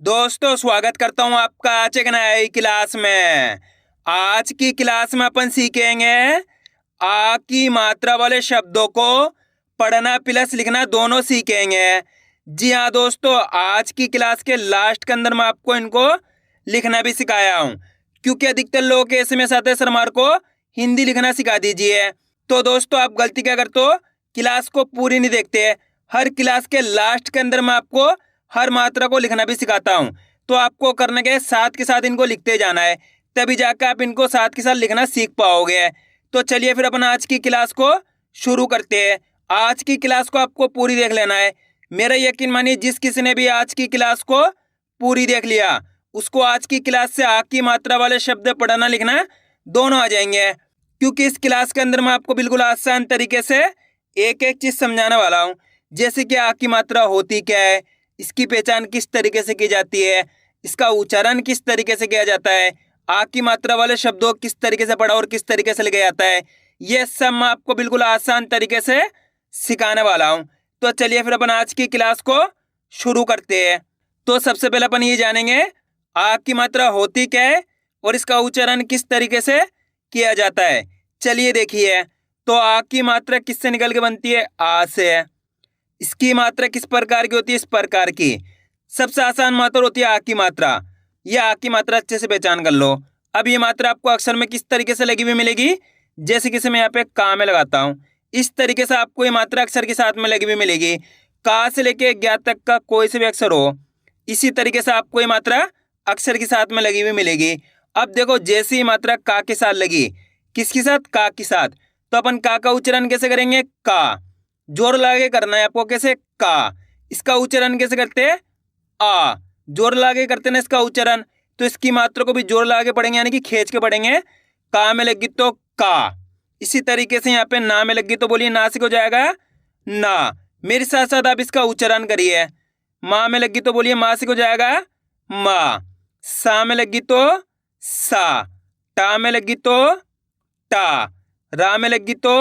दोस्तों स्वागत करता हूं आपका आज एक नई क्लास में। आज की क्लास में अपन सीखेंगे आ की मात्रा वाले शब्दों को पढ़ना प्लस लिखना दोनों सीखेंगे। जी हाँ दोस्तों, आज की क्लास के लास्ट के अंदर मैं आपको इनको लिखना भी सिखाया हूं, क्योंकि अधिकतर लोग ऐसे में आते सर हमारे को हिंदी लिखना सिखा दीजिए। तो दोस्तों आप गलती क्या करते हो, क्लास को पूरी नहीं देखते। हर क्लास के लास्ट के अंदर मैं आपको हर मात्रा को लिखना भी सिखाता हूं। तो आपको करने के साथ के साथ इनको लिखते जाना है, तभी जाकर आप इनको साथ के साथ लिखना सीख पाओगे। तो चलिए फिर अपन आज की क्लास को शुरू करते हैं। आज की क्लास को आपको पूरी देख लेना है। मेरा यकीन मानिए जिस किसी ने भी आज की क्लास को पूरी देख लिया उसको आज की क्लास से आ की मात्रा वाले शब्द पढ़ना लिखना दोनों आ जाएंगे, क्योंकि इस क्लास के अंदर मैं आपको बिल्कुल आसान तरीके से एक एक चीज समझाने वाला हूँ। जैसे कि आ की मात्रा होती क्या है, इसकी पहचान किस तरीके से की जाती है, इसका उच्चारण किस तरीके से किया जाता है, आ की मात्रा वाले शब्दों किस तरीके से पढ़ा और किस तरीके से लिखा जाता है, ये सब मैं आपको बिल्कुल आसान तरीके से सिखाने वाला हूँ। तो चलिए फिर अपन आज की क्लास को शुरू करते हैं। तो सबसे पहले अपन ये जानेंगे आ की मात्रा होती क्या है और इसका उच्चारण किस तरीके से किया जाता है। चलिए देखिए, तो आ की मात्रा किससे निकल के बनती है, आ से। इसकी मात्रा किस प्रकार की होती है, इस प्रकार की। सबसे आसान मात्रा होती है आ की मात्रा। यह आ की मात्रा अच्छे से पहचान कर लो। अब ये मात्रा आपको अक्षर में किस तरीके से लगी हुई मिलेगी, जैसे कि मैं यहाँ पे का में लगाता हूँ, इस तरीके से आपको ये मात्रा अक्षर के साथ में लगी हुई मिलेगी। का से लेके ज्ञा तक का कोई से भी अक्षर हो, इसी तरीके से आपको ये मात्रा अक्षर के साथ में लगी हुई मिलेगी। अब देखो, जैसे ही मात्रा का के साथ लगी, किसके साथ, का के साथ, तो अपन का उच्चारण कैसे करेंगे, का। जोर लगा के करना है आपको, कैसे, का। इसका उच्चारण कैसे करते हैं, आ। जोर लगा के करते हैं ना इसका उच्चारण, तो इसकी मात्रा को भी जोर लगा के पढ़ेंगे, यानी कि खींच के पढ़ेंगे। का में लगी तो का। इसी तरीके से यहाँ पे ना में लगी तो बोलिए ना से हो जाएगा ना। मेरे साथ साथ आप इसका उच्चारण करिए। माँ में लगी तो बोलिए माँ से हो जाएगा माँ। सा में लगी तो सा। टा में लगी तो टा। रा में लगी तो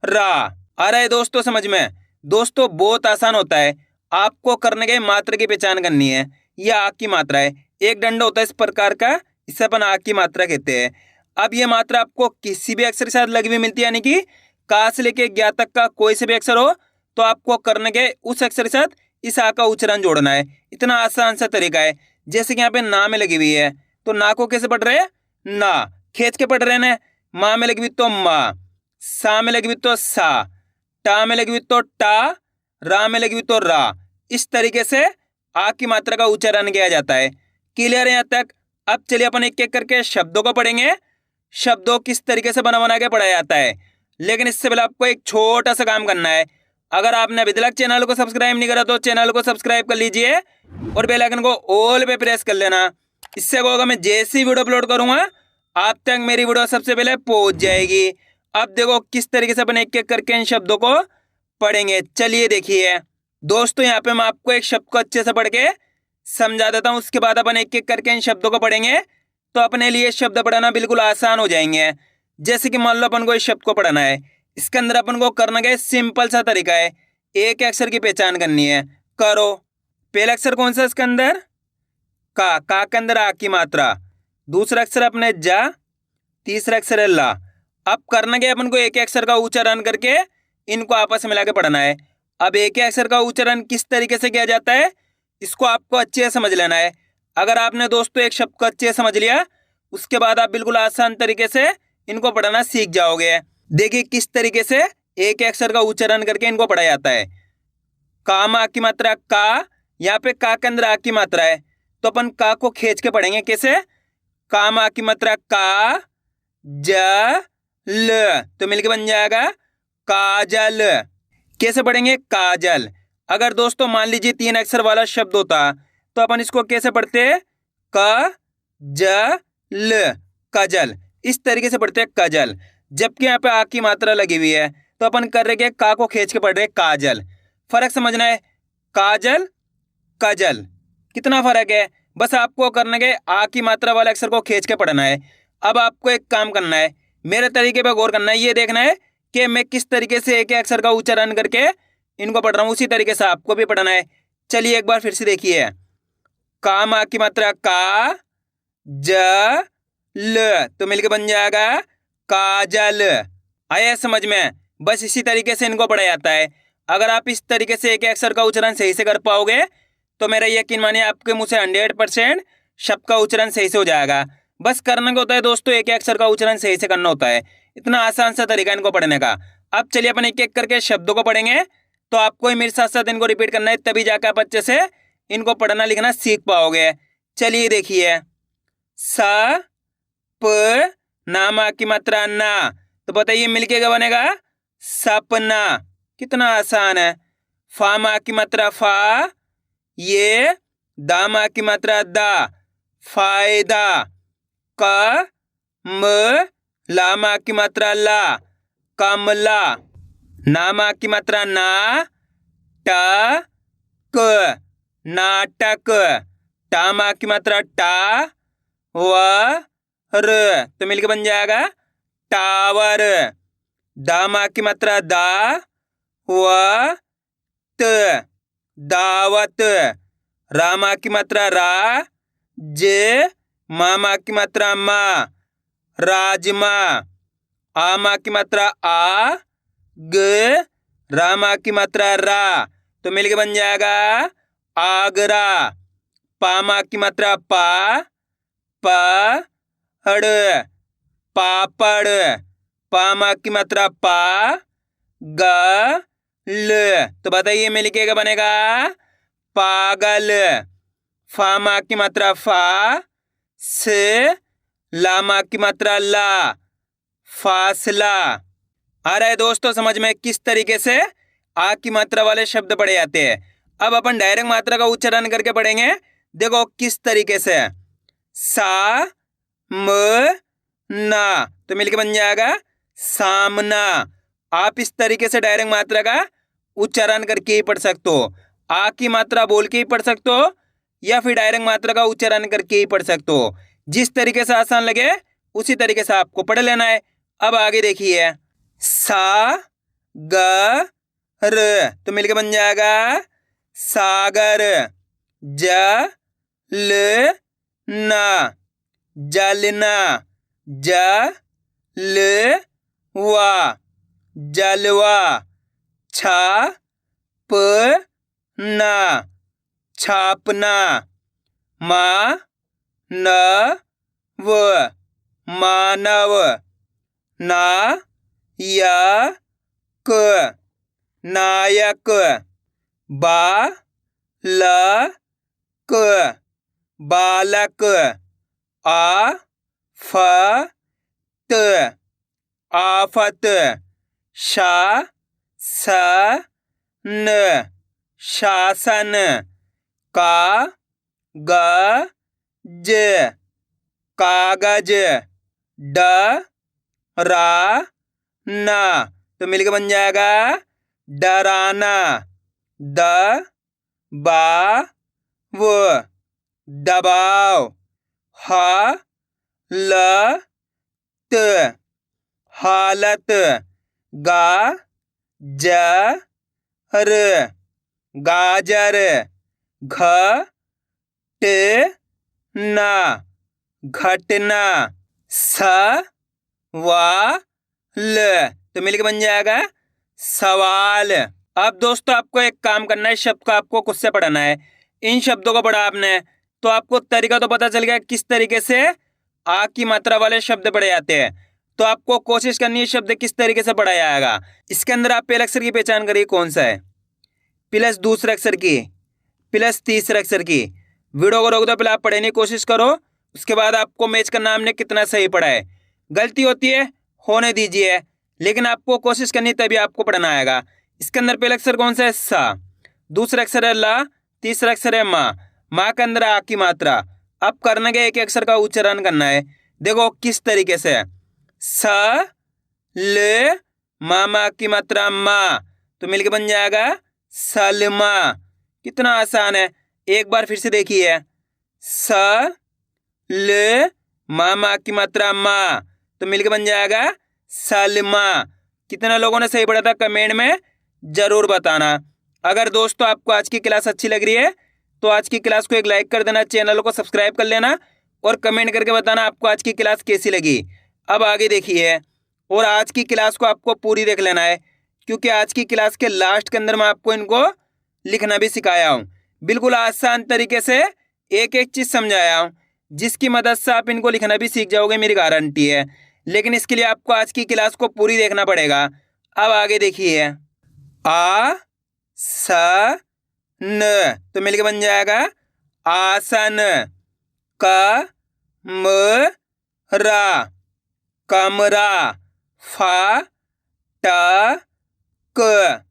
रा। आ रहा है दोस्तों समझ में। दोस्तों बहुत आसान होता है, आपको करने के मात्रा की पहचान करनी है। यह आ की मात्रा है, एक डंडा होता है इस प्रकार का, इसे अपन आ की मात्रा कहते हैं। अब यह मात्रा आपको किसी भी अक्षर के साथ लगी हुई मिलती है, यानी कि का से लेके ज्ञा तक का कोई से भी अक्षर हो, तो आपको करने के उस अक्षर के साथ इस आ का उच्चारण जोड़ना है। इतना आसान सा तरीका है। जैसे कि यहाँ पे ना में लगी हुई है, तो ना को कैसे पढ़ रहे हैं, ना खींच के पढ़ रहे हैं। माँ में लगी हुई तो माँ। सा में लगी हुई तो सा। टा में लगी हुई तो टा। रा में लगी हुई तो रा। इस तरीके से आ की मात्रा का उच्चारण किया जाता है। क्लियर है यहाँ तक। अब चलिए अपन एक एक करके शब्दों को पढ़ेंगे, शब्दों किस तरीके से बना बना के पढ़ा जाता है। लेकिन इससे पहले आपको एक छोटा सा काम करना है। अगर आपने अभी तक चैनल को सब्सक्राइब नहीं करा तो चैनल को सब्सक्राइब कर लीजिए और बेल आइकन को ऑल पे प्रेस कर लेना। इससे क्या होगा, मैं जैसी वीडियो अपलोड करूंगा आप तक मेरी वीडियो सबसे पहले पहुंच जाएगी। अब देखो किस तरीके से अपन एक एक करके इन शब्दों को पढ़ेंगे। चलिए देखिए दोस्तों, यहाँ पे मैं आपको एक शब्द को अच्छे से पढ़ के समझा देता हूँ, उसके बाद अपन एक एक करके इन शब्दों को पढ़ेंगे, तो अपने लिए शब्द पढ़ना बिल्कुल आसान हो जाएंगे। जैसे कि मान लो अपन को इस शब्द को पढ़ना है, इसके अंदर अपन को करना क्या है, सिंपल सा तरीका है। एक अक्षर की पहचान करनी है, करो। पहला अक्षर कौन सा इसके अंदर, का के अंदर आ की मात्रा। दूसरा अक्षर अपने जा। तीसरा अक्षर है ला। अब करना क्या, अपन को एक अक्षर का उच्चारण करके इनको आपस में मिला के पढ़ना है। अब एक अक्षर का उच्चारण किस तरीके से किया जाता है, इसको आपको अच्छे से समझ लेना है। अगर आपने दोस्तों एक शब्द को अच्छे से समझ लिया, उसके बाद आप बिल्कुल आसान तरीके से इनको पढ़ना सीख जाओगे। देखिए किस तरीके से एक अक्षर का उच्चारण करके इनको पढ़ा जाता है। का में आ की मात्रा का, यहाँ पे का के अंदर आ की मात्रा है, तो अपन का को खींच के पढ़ेंगे कैसे, का में आ की मात्रा का, ज ल, तो मिलके बन जाएगा काजल। कैसे पढ़ेंगे, काजल। अगर दोस्तों मान लीजिए तीन अक्षर वाला शब्द होता तो अपन इसको कैसे पढ़ते हैं, क ज ल, कजल। इस तरीके से पढ़ते हैं कजल। जबकि यहाँ पे आ की मात्रा लगी हुई है, तो अपन कर रहे का को खींच के पढ़ रहे काजल। फर्क समझना है, काजल कजल, कितना फर्क है। बस आपको करने के आ की मात्रा वाले अक्षर को खींच के पढ़ना है। अब आपको एक काम करना है, मेरे तरीके पर गौर करना है, ये देखना है कि मैं किस तरीके से एक अक्षर का उच्चारण करके इनको पढ़ रहा हूँ, उसी तरीके से आपको भी पढ़ना है। चलिए एक बार फिर से देखिए, का माँ की मात्रा का, ज ल तो मिलके बन जाएगा काजल। आया समझ में? बस इसी तरीके से इनको पढ़ा जाता है। अगर आप इस तरीके से एक एक अक्षर का उच्चारण सही से कर पाओगे तो मेरा यकीन मानिए आपके मुंह से 100% शब्द का उच्चारण सही से हो जाएगा। बस करना क्या होता है दोस्तों, एक एक अक्षर का उच्चारण सही से करना होता है। इतना आसान सा तरीका इनको पढ़ने का। अब चलिए अपन एक एक करके शब्दों को पढ़ेंगे, तो आपको ही मेरे साथ साथ इनको रिपीट करना है, तभी जाकर आप अच्छे से इनको पढ़ना लिखना सीख पाओगे। चलिए देखिए, स प नामा की मात्रा ना, तो बताइए मिलके क्या बनेगा? सपना। कितना आसान है। फा मा की मात्रा फा, ये दामा की मात्रा दा, फायदा। क म लामा की मात्रा ला, कमला। नामा की मात्रा ना, ट क नाटक। टामा की मात्रा टा, व र तो मिलके बन जाएगा टावर। दामा की मात्रा दा, व त दावत। रामा की मात्रा रा, जे मामा की मात्रा मा, राजमा। आमा की मात्रा आ, ग रामा की मात्रा रा तो मिलके बन जाएगा आगरा। पामा की मात्रा पा, पड़ पापड़। पामा की मात्रा पा, ग ल तो बताइए मिलके क्या बनेगा? पागल। फामा की मात्रा फा, से लामा की मात्रा ला, फासला। आ रहा है दोस्तों समझ में किस तरीके से आ की मात्रा वाले शब्द पढ़े जाते हैं। अब अपन डायरेक्ट मात्रा का उच्चारण करके पढ़ेंगे। देखो किस तरीके से, सा म ना तो मिलके बन जाएगा सामना। आप इस तरीके से डायरेक्ट मात्रा का उच्चारण करके ही पढ़ सकते हो। आ की मात्रा बोल के ही पढ़ सकते हो या फिर डायरेक्ट मात्रा का उच्चारण करके ही पढ़ सकते हो। जिस तरीके से आसान लगे उसी तरीके से आपको पढ़ लेना है। अब आगे देखिए, सा ग र तो मिलके बन जाएगा सागर। ज ल ना जलना। ज ल वा जलवा। छ प ना छापना। मा न व मानव। ना या क नायक। बा ल क बालक। आ फ त आफत। शा स न शासन। का ग ज कागज। ड रा ना तो मिलकर बन जाएगा डराना। द बा वो दबाव। ह ल त हालत। गा ज र गाजर। घ ट ना घटना। स वा ल तो मिलकर बन जाएगा सवाल। अब दोस्तों आपको एक काम करना है, शब्द को आपको खुद से पढ़ना है। इन शब्दों को पढ़ा आपने तो आपको तरीका तो पता चल गया किस तरीके से आ की मात्रा वाले शब्द पढ़े जाते हैं। तो आपको कोशिश करनी है शब्द किस तरीके से पढ़ा जाएगा। इसके अंदर आप पहले अक्षर की पहचान करिए कौन सा है, प्लस दूसरे अक्षर की, प्लस तीसरे अक्षर की। वीडियो को रोक दो, पहले आप पढ़ने की कोशिश करो, उसके बाद आपको मैच करना हमने कितना सही पढ़ा है। गलती होती है होने दीजिए, लेकिन आपको कोशिश करनी तभी आपको पढ़ना आएगा। इसके अंदर पहला अक्षर कौन सा है? सा। दूसरा अक्षर है ला, तीसरा अक्षर है माँ। माँ के अंदर आ की मात्रा। अब करने के एक अक्षर का उच्चारण करना है। देखो किस तरीके से, स ल मामा की मात्रा माँ तो मिलके बन जाएगा सलमा। कितना आसान है, एक बार फिर से देखिए, स ल मामा की मात्रा माँ तो मिलके बन जाएगा सलमा। कितना लोगों ने सही पढ़ा था कमेंट में जरूर बताना। अगर दोस्तों आपको आज की क्लास अच्छी लग रही है तो आज की क्लास को एक लाइक कर देना, चैनल को सब्सक्राइब कर लेना और कमेंट करके बताना आपको आज की क्लास कैसी लगी। अब आगे देखिए, और आज की क्लास को आपको पूरी देख लेना है, क्योंकि आज की क्लास के लास्ट के अंदर मैं आपको इनको लिखना भी सिखाया हूँ। बिल्कुल आसान तरीके से एक एक चीज़ समझाया हूँ, जिसकी मदद से आप इनको लिखना भी सीख जाओगे, मेरी गारंटी है। लेकिन इसके लिए आपको आज की क्लास को पूरी देखना पड़ेगा। अब आगे देखिए, आ स न तो मिलके बन जाएगा आसन। क म रा कमरा। फा ट क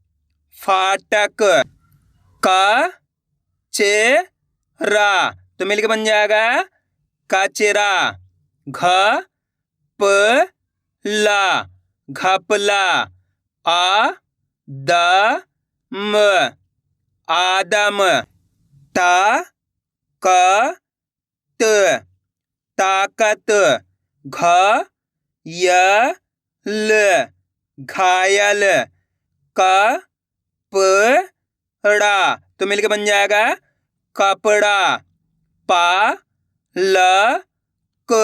फाटक। क चे रा तो मिलके बन जाएगा कचरा। घ प ला घपला। आ द म आदम। ता क त ताकत। घ य ल घायल। क प ड़ा तो मिलके बन जाएगा कपड़ा। पा ल क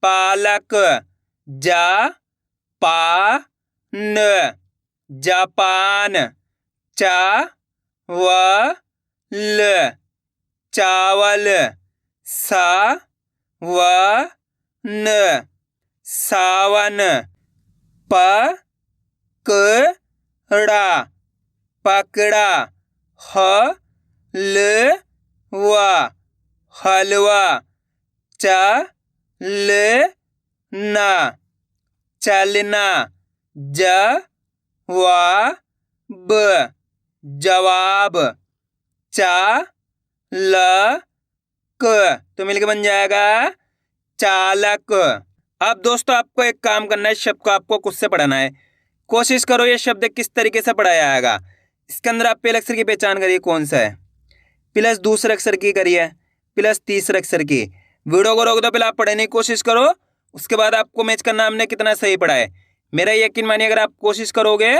पालक। जा पा न जापान। चा व ल चावल। सा व न सावन। प क ड़ा पकड़ा। ह ल व हलवा। च ल ना चलना। ज वा ब जवाब। चा ल क तो मिलके बन जाएगा चालक। अब दोस्तों आपको एक काम करना है, शब्द को आपको खुद से पढ़ना है। कोशिश करो ये शब्द किस तरीके से पढ़ाया जाएगा। इसके अंदर आप पहले अक्षर की पहचान करिए कौन सा है, प्लस दूसरे अक्षर की करिए, प्लस तीसरे अक्षर की। वीडियो को रोक दो, पहले आप पढ़ने की कोशिश करो, उसके बाद आपको मैच करना हमने कितना सही पढ़ा है। मेरा यकीन मानिए, अगर आप कोशिश करोगे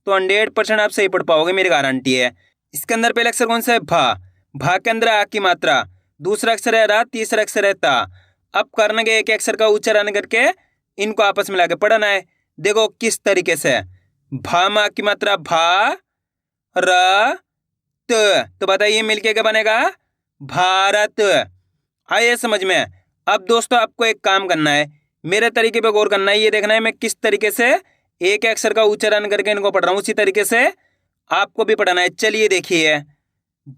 तो 100% आप सही पढ़ पाओगे, मेरी गारंटी है। इसके अंदर पहला अक्षर कौन सा है, भा। भा के अंदर आ की मात्रा, दूसरा अक्षर है रा, तीसरा अक्षर है ता। अब करने के एक अक्षर का उच्चारण करके इनको आपस में लाके पढ़ना है। देखो किस तरीके से, भा मा की मात्रा भा र त, तो बताइए मिलके क्या बनेगा, भारत। आइए समझ में। अब दोस्तों आपको एक काम करना है, मेरे तरीके पे गौर करना है, ये देखना है मैं किस तरीके से एक अक्षर का उच्चारण करके इनको पढ़ रहा हूँ, उसी तरीके से आपको भी पढ़ना है। चलिए देखिए,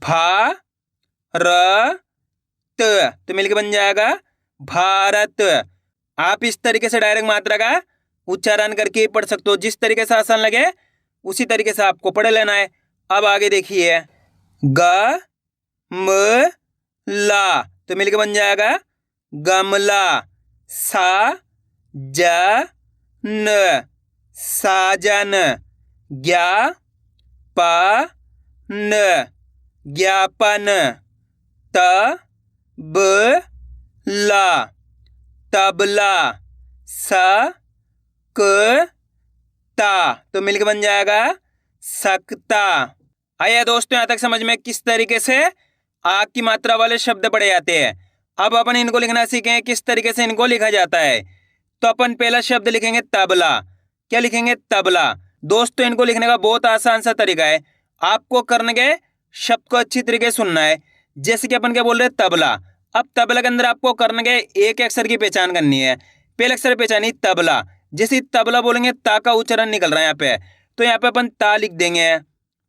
भा र त तो मिलके बन जाएगा भारत। आप इस तरीके से डायरेक्ट मात्रा का उच्चारण करके पढ़ सकते हो, जिस तरीके से आसान लगे उसी तरीके से आपको पढ़ लेना है। अब आगे देखिए, ग म ला तो मिलके बन जाएगा गमला। सा ज न साजन। ज्ञा प न ज्ञापन। त ब ला तबला। स क ता तो मिलके बन जाएगा सकता। आइए दोस्तों, यहां तक समझ में किस तरीके से आ की मात्रा वाले शब्द पढ़े जाते हैं। अब अपन इनको लिखना सीखें किस तरीके से इनको लिखा जाता है। तो अपन पहला शब्द लिखेंगे तबला। क्या लिखेंगे, तबला। दोस्तों इनको लिखने का बहुत आसान सा तरीका है, आपको करने के शब्द को अच्छी तरीके से सुनना है। जैसे कि अपन क्या बोल रहे हैं, तबला। अब तबला के अंदर आपको करने के एक अक्षर की पहचान करनी है। पहला अक्षर पहचानी तबला, जैसे तबला बोलेंगे ता का उच्चारण निकल रहा है यहाँ पे, तो यहाँ पे अपन ता लिख देंगे,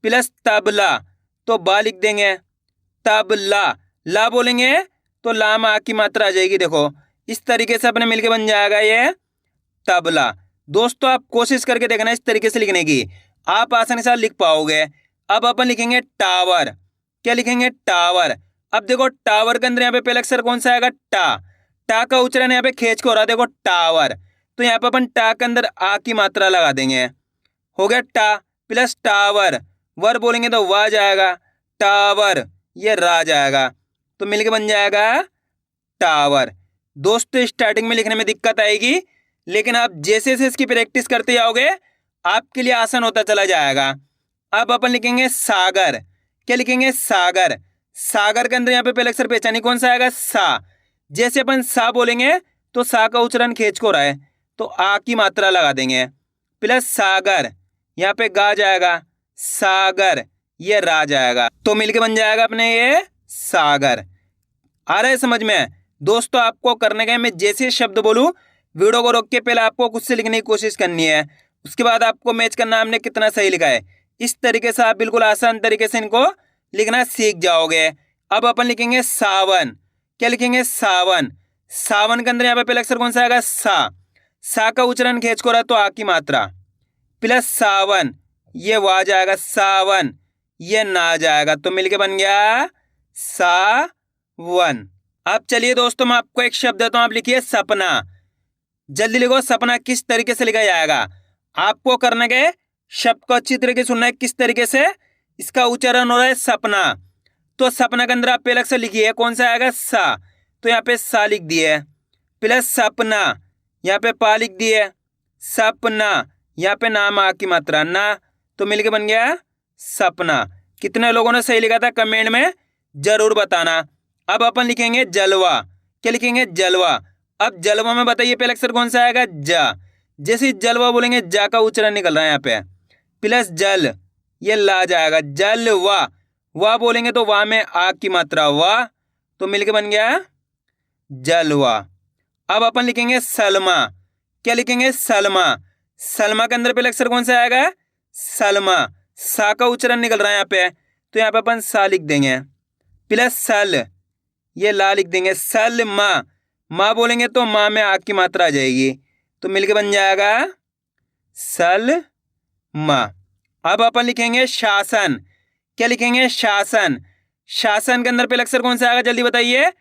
प्लस तबला तो बा लिख देंगे। तबला, ला बोलेंगे तो ला में आ की मात्रा आ जाएगी। देखो इस तरीके से अपने मिलके बन जाएगा ये तबला। दोस्तों आप कोशिश करके देखना इस तरीके से लिखने की, आप आसानी से लिख पाओगे। अब अपन लिखेंगे टावर। क्या लिखेंगे, टावर। अब देखो टावर के अंदर यहाँ पे पहला अक्षर कौन सा आएगा, टा। टा का उच्चारण यहाँ पे खींच के हो रहा है, देखो टावर। तो यहाँ पे अपन टा के अंदर आ की मात्रा लगा देंगे, हो गया टा प्लस टावर। वर बोलेंगे तो वा जाएगा, टावर ये रा जाएगा, तो मिलके बन जाएगा टावर। दोस्तों स्टार्टिंग में लिखने में दिक्कत आएगी, लेकिन आप जैसे जैसे इसकी प्रैक्टिस करते जाओगे आपके लिए आसान होता चला जाएगा। अब अपन लिखेंगे सागर। क्या लिखेंगे, सागर। सागर के अंदर यहाँ पे पहले अक्षर पहचानिए कौन सा आएगा, सा। जैसे अपन सा बोलेंगे तो सा का उच्चारण खींच को रहा है, तो आ की मात्रा लगा देंगे। प्लस सागर, यहाँ पे गा जाएगा, सागर, ये रा जाएगा, तो मिलके बन जाएगा अपने ये सागर। आ रहा है समझ में दोस्तों? आपको करने का है, मैं जैसे शब्द बोलूं वीडियो को रोक के पहले आपको खुद से लिखने की कोशिश करनी है, उसके बाद आपको मैच करना हमने कितना सही लिखा है। इस तरीके से आप बिल्कुल आसान तरीके से इनको लिखना सीख जाओगे। अब अपन लिखेंगे सावन। क्या लिखेंगे, सावन। सावन के अंदर यहाँ पे पहले अक्षर कौन सा आएगा, सा। सा का उच्चारण खींच को रहा तो आ की मात्रा, प्लस सावन, ये वा जाएगा, सावन, ये ना जाएगा, तो मिलके बन गया सावन। अब चलिए दोस्तों मैं आपको एक शब्द देता हूं, आप लिखिए सपना। जल्दी लिखो, सपना किस तरीके से लिखा जाएगा। आपको करने के शब्द को अच्छी तरीके से सुनना है, किस तरीके से इसका उच्चारण हो रहा है, सपना। तो सपना के अंदर आप पहले अक्षर लिखिए कौन सा आएगा, सा, तो यहाँ पे सा लिख दिए। प्लस सपना, यहाँ पे पा लिख दिए, सपना, यहाँ पे नाम आ की मात्रा ना, तो मिलके बन गया सपना। कितने लोगों ने सही लिखा था कमेंट में जरूर बताना। अब अपन लिखेंगे जलवा। क्या लिखेंगे, जलवा। अब जलवा में बताइए पहले अक्षर कौन सा आएगा, जा। जैसे जलवा बोलेंगे जा का उच्चारण निकल रहा है यहाँ पे, प्लस जल, ये ला जाएगा, जलवा। वाह बोलेंगे तो वाह में आ की मात्रा, वाह, तो मिलके बन गया जलवा। अब अपन लिखेंगे सलमा। क्या लिखेंगे, सलमा। सलमा के अंदर पहले अक्षर कौन सा आएगा, सलमा। सा का उच्चारण निकल रहा है यहाँ पे, तो यहाँ पे अपन सा लिख देंगे, प्लस सल, ये ला लिख देंगे, सलमा। माँ बोलेंगे तो माँ में आ की मात्रा आ जाएगी, तो मिलके बन जाएगा सलमा। अब अपन लिखेंगे शासन। क्या लिखेंगे, शासन। शासन के अंदर पहले अक्षर कौन सा आएगा, जल्दी बताइए,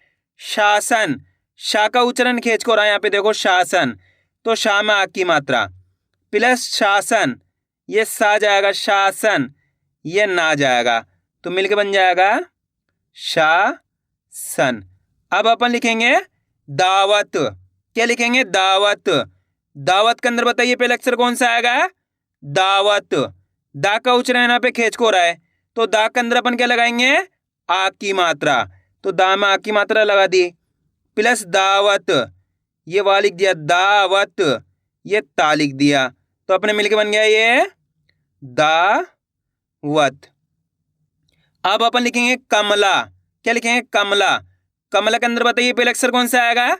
शासन। शा का उच्चारण खींच को रहा है यहाँ पे, देखो शासन, तो शा में आ की मात्रा, प्लस शासन, ये सा जाएगा, शासन, ये ना जाएगा, तो मिलके बन जाएगा शासन। अब अपन लिखेंगे दावत। क्या लिखेंगे, दावत। दावत के अंदर बताइए पहले अक्षर कौन सा आएगा, दावत। दा का उच्चारण यहाँ पे खींच को रहा है, तो दा के अंदर अपन क्या लगाएंगे, आ की मात्रा, तो दा में आ की मात्रा लगा दी, प्लस दावत, ये वा लिख दिया, दावत, ये ता लिख दिया, तो अपने मिलके बन गया ये दावत। अब अपन लिखेंगे कमला। क्या लिखेंगे, कमला। कमला के अंदर बताइए पहले अक्षर कौन सा आएगा,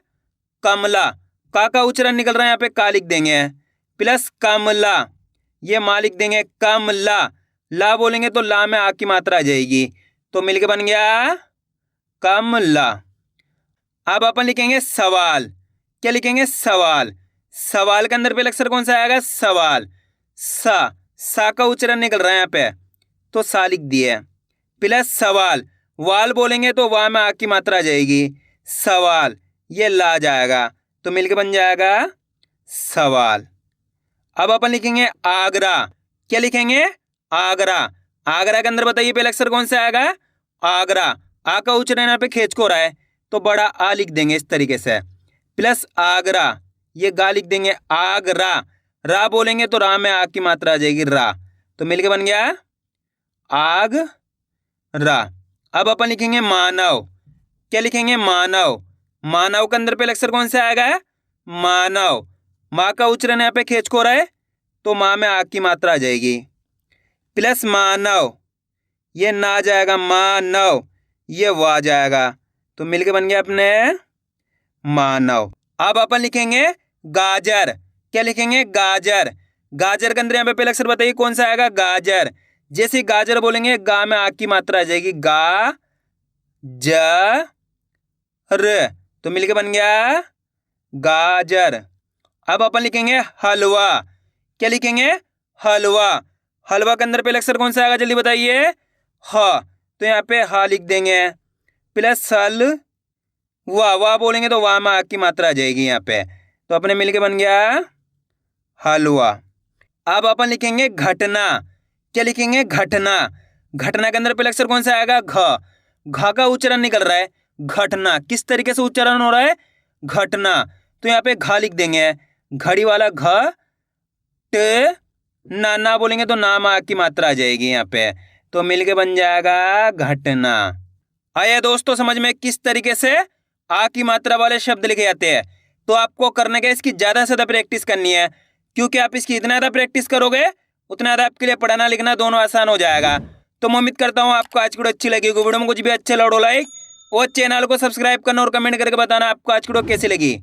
कमला। का उच्चारण निकल रहा है यहाँ पे, का लिख देंगे, प्लस कमला, ये मा लिख देंगे, कमला। ला बोलेंगे तो ला में आ की मात्रा आ जाएगी, तो मिलके बन गया कमला। अब अपन लिखेंगे सवाल। क्या लिखेंगे, सवाल। सवाल के अंदर पहले अक्षर कौन सा आएगा, सवाल। सा का उच्चारण निकल रहा है यहाँ पे, तो सा लिख दिए, प्लस सवाल। वाल बोलेंगे तो वाह में आ की मात्रा आ जाएगी, सवाल, ये ला जाएगा, तो मिलके बन जाएगा सवाल। अब अपन लिखेंगे आगरा। क्या लिखेंगे, आगरा। आगरा के अंदर बताइए पहले अक्षर कौन सा आएगा, आगरा। आ का उच्चारण यहाँ पे खींच को रहा है, तो बड़ा आ लिख देंगे इस तरीके से, प्लस आगरा, ये गा लिख देंगे, आगरा। रा बोलेंगे तो रा में आ की मात्रा आ जाएगी, रा, तो मिलके बन गया आगरा। अब अपन लिखेंगे मानव। क्या लिखेंगे, मानव। मानव के अंदर पहले अक्षर कौन सा आएगा, मानव। माँ का उच्चारण यहाँ पे खींच को रहा है, तो माँ में आ की मात्रा आ जाएगी, प्लस मानव, ये ना जाएगा, मानव, ये वा जाएगा, तो मिलके बन गया अपने मानव। अब अपन लिखेंगे गाजर। क्या लिखेंगे, गाजर। गाजर के अंदर यहाँ पे पहले अक्षर बताइए कौन सा आएगा, गाजर। जैसे गाजर बोलेंगे गा में आ की मात्रा आ जाएगी, गा ज र, तो मिलके बन गया गाजर। अब अपन लिखेंगे हलवा। क्या लिखेंगे, हलवा। हलवा के अंदर पहले अक्षर कौन सा आएगा, जल्दी बताइए, ह, तो यहाँ पे हा लिख देंगे, प्लस हल, वाह बोलेंगे तो वाह में आ की मात्रा आ जाएगी यहाँ पे, तो अपने मिलके बन गया हलवा। अब अपन लिखेंगे घटना। क्या लिखेंगे, घटना। घटना के अंदर पहले अक्षर कौन सा आएगा, घ। घ का उच्चारण निकल रहा है, घटना। किस तरीके से उच्चारण हो रहा है, घटना, तो यहाँ पे घ लिख देंगे, घड़ी वाला घ, ट, ना बोलेंगे तो ना में आ की मात्रा आ जाएगी यहाँ पे, तो मिलके बन जाएगा घटना। आइए दोस्तों समझ में किस तरीके से आ की मात्रा वाले शब्द लिखे जाते हैं। तो आपको करने का इसकी ज़्यादा से ज़्यादा प्रैक्टिस करनी है, क्योंकि आप इसकी इतना ज़्यादा प्रैक्टिस करोगे उतना ज़्यादा आपके लिए पढ़ना लिखना दोनों आसान हो जाएगा। तो मैं उम्मीद करता हूँ आपको आज की वीडियो अच्छी लगी। वीडियो में कुछ भी अच्छा लगे लाइक और चैनल को सब्सक्राइब करना और कमेंट करके बताना आपको आज की वीडियो कैसी लगी।